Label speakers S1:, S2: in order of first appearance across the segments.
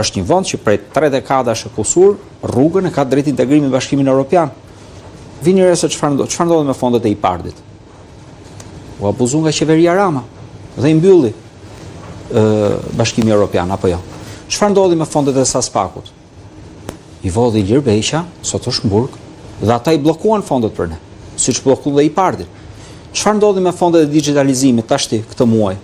S1: është një vend që prej 3 dekadash e kusur rrugën e ka drejt integrimit në Bashkimin Evropian. Vini re se çfarë ndodhi me fondet e IPARD-it. U abuzu nga qeveria Rama dhe i mbylli Bashkimi Evropian apo jo. Çfarë ndodhi me fondet e Saspakut? I vodhi Ilir Beqa, sot është në burg, dhe ata i bllokuan fondet për ne, siç bllokuan dhe IPARD-in. Çfarë ndodhi me fondet e digitalizimit tashti këtë muaj?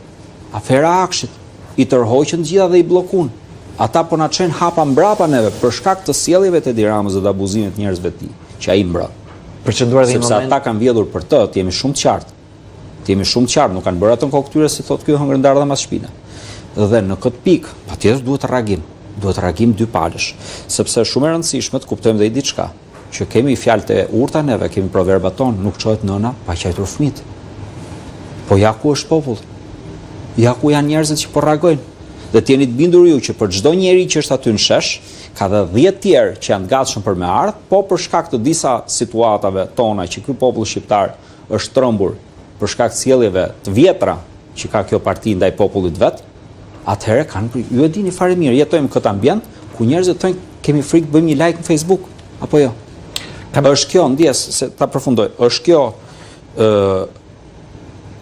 S1: Afera Akshit, i tërhoqën gjitha dhe i bllokun. Ata po na çojnë hapa mbrapa neve për shkak të sjelljeve të Edi Ramës dhe abuzimit njerëzve të tij, që ai mbra.
S2: Përqendruar dhe
S1: sepse ata kanë vjedhur për të, jemi shumë të qartë. Jemi shumë të qartë, nuk kanë bërë atë në kokë këtyre si thotë ky hëngrë ndarë dhe mas shpine. Dhe në këtë pikë, patjetër duhet reagim. Duhet reagim dy palësh, sepse shumë e rëndësishme të kuptojmë dhe i diçka, që kemi fjalët e urta neve, kemi proverbat tonë, nuk çohet nëna pa qajtur fëmijët. Po ja ku është populli? Ja ku janë njerëzit që po reagojnë? Dhe të jeni të bindur ju që për çdo njeri që është aty në shesh, ka dhe 10 tjerë që janë gatshëm për me ardh, po për shkak të disa situatave tona që ky popull shqiptar është trembur për shkak të sjelljeve të vjetra që ka kjo parti ndaj popullit vet, atëherë kanë ju e dini fare mirë, jetojmë këtë ambient ku njerëzit thonë kemi frikë bëjmë një like në Facebook, apo jo? Është kjo ndjes se ta përfundoj, është kjo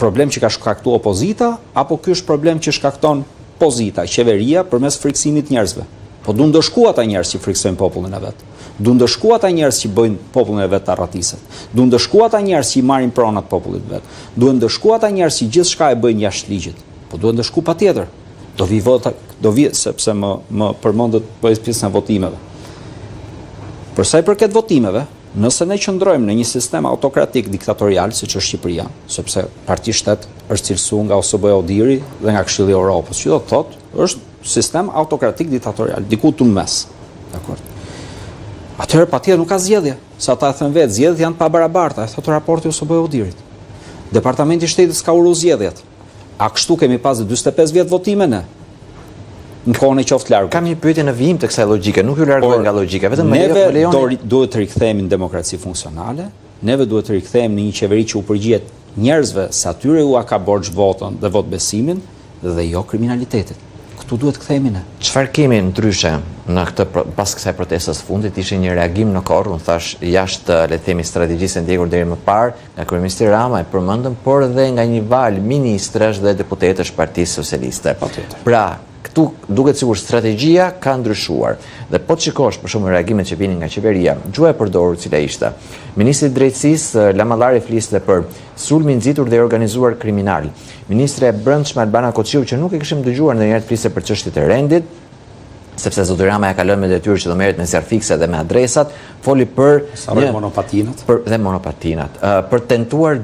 S1: problem që ka shkaktuar opozita apo ky është problem që shkakton pozita, qeveria përmes frikësimit njerëzve? Po duhen ndëshku ata njerëz që friksojnë popullin e vet. Duhen ndëshku ata njerëz që bëjnë popullin e vet të arratiset. Duhen ndëshku ata njerëz që i marrin pronat popullit vet. Duhen ndëshku ata njerëz që gjithçka e bëjnë jashtë ligjit. Po duhen ndëshku patjetër. Do vi sepse më përmendet pjesën e votimeve. Për sa i përket votimeve, nëse ne qëndrojmë në një sistem autokratik diktatorial siç është Shqipëria, sepse Parti Shtet është cilësuar nga OSBE Odiri dhe nga Këshilli i Evropës, që do të thotë është sistem autokratik diktatorial, diku tu në mes. Dakor. Atëherë patjetër nuk ka zgjedhje, sa ata thënë vetë, zgjedhjet janë pa barabarta, thotë raporti i OSBE Odirit. Departamenti i Shtetit s'ka uru zgjedhjet. A kështu kemi pas 45 vjet votime ne? Në kohën e qoftë largu.
S2: Kam një pyetje në vijim të kësaj logjike, nuk ju largoj nga logjika, vetëm
S1: neve duhet të rikthehemi në demokraci funksionale, neve duhet të rikthehemi në një qeveri që u përgjihet njerëzve se atyre u ka borxh votën dhe votbesimin dhe jo kriminalitetit. Këtu duhet të kthehemi ne.
S2: Çfarë kemi ndryshe në këtë pas kësaj protestës fundit? Ishte një reagim në korr, unë thash jashtë le të themi strategjisë ndjekur deri më parë nga kryeministri Rama e përmendëm, por edhe nga një val ministrash dhe deputetësh Partisë Socialiste. Pra, këtu duket sikur strategjia ka ndryshuar. Dhe po të shikosh për shembull reagimet që vinin nga qeveria, gjuha e përdorur cila ishte. Ministri i Drejtësisë Lamallari fliste për sulmin nxitur dhe organizuar kriminal. Ministre e Brendshme Albana Kociu, që nuk e kishim dëgjuar ndonjëherë fliste për çështjet e rendit, sepse zoti Rama ja ka lënë me detyrë që do merret me zjarr fikse dhe me adresat, foli për
S1: monopatinat.
S2: Monopatinat. Për tentuar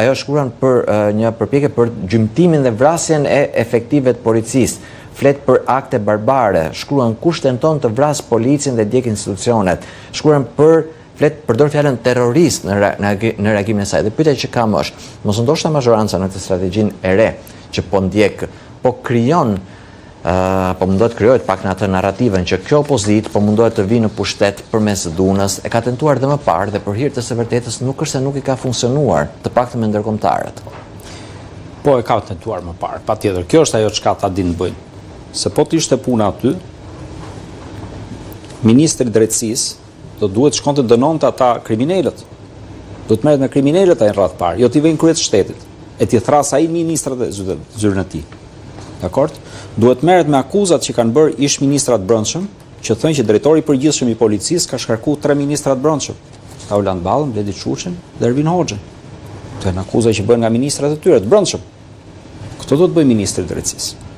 S2: ajo shkruan për një përpjekje për gjymtimin dhe vrasjen e efektive të policisë. Flet për akte barbare, shkruan kush tenton të vras policin dhe djeg institucionet. Shkruan përdor fjalën terrorist në reagimin e saj. Dhe pyetja që kam është, mos ndoshta mazhoranca në këtë strategjinë e re që po ndjek, po krijon po mundohet krijohet pak në atë narrativën që kjo opozitë po mundohet të vinë në pushtet përmes dhunës, e ka tentuar dhe më parë dhe për hir të së vërtetës nuk është se nuk i ka funksionuar, të paktën me ndërkombëtarët.
S1: Po e ka tentuar më parë, patjetër. Kjo është ajo çka ata dinë bëjnë. Se po të ishte puna aty, ministri i drejtësisë do duhet shkonte dënonte ata kriminalët. Do të merret me kriminalët ai rreth parë, jo t'i vënë kryet shtetit. E t'i thras ai ministrat e zyrën e tij. Dakor? Duhet merret me akuzat që kanë bërë ish ministrat brendshëm, që thonë që drejtori i përgjithshëm i policisë ka shkarkuar 3 ministrat brendshëm. Tauland Ballën, Bledi Çuçin dhe Ervin Hoxhën. Këto janë akuza që bëhen nga ministrat e tyre të brendshëm. Këto do të bëjë ministri i drejtësisë.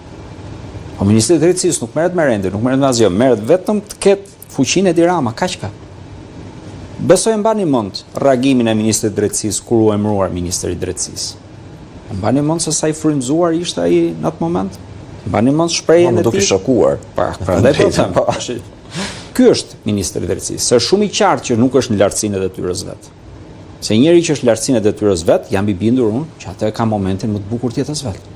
S1: Po ministri i drejtësisë nuk merret me rendin, nuk merret me asgjë, merret vetëm të ketë fuqinë e Edi Rama, kaq ka. Besoj e mbani mend reagimin e ministrit të drejtësisë kur u emëruar ministri i drejtësisë. E mbani mend se sa i frymzuar ishte ai në atë moment. Mbani mend shprehjen e tij.
S2: Duke shokuar.
S1: Prandaj po them. Ky është ministri i drejtësisë. Është shumë i qartë që nuk është në lartësinë e detyrës vet. Se njëri që është në lartësinë e detyrës vet, jam i bindur unë që atë ka momentin më të bukur të jetës vet.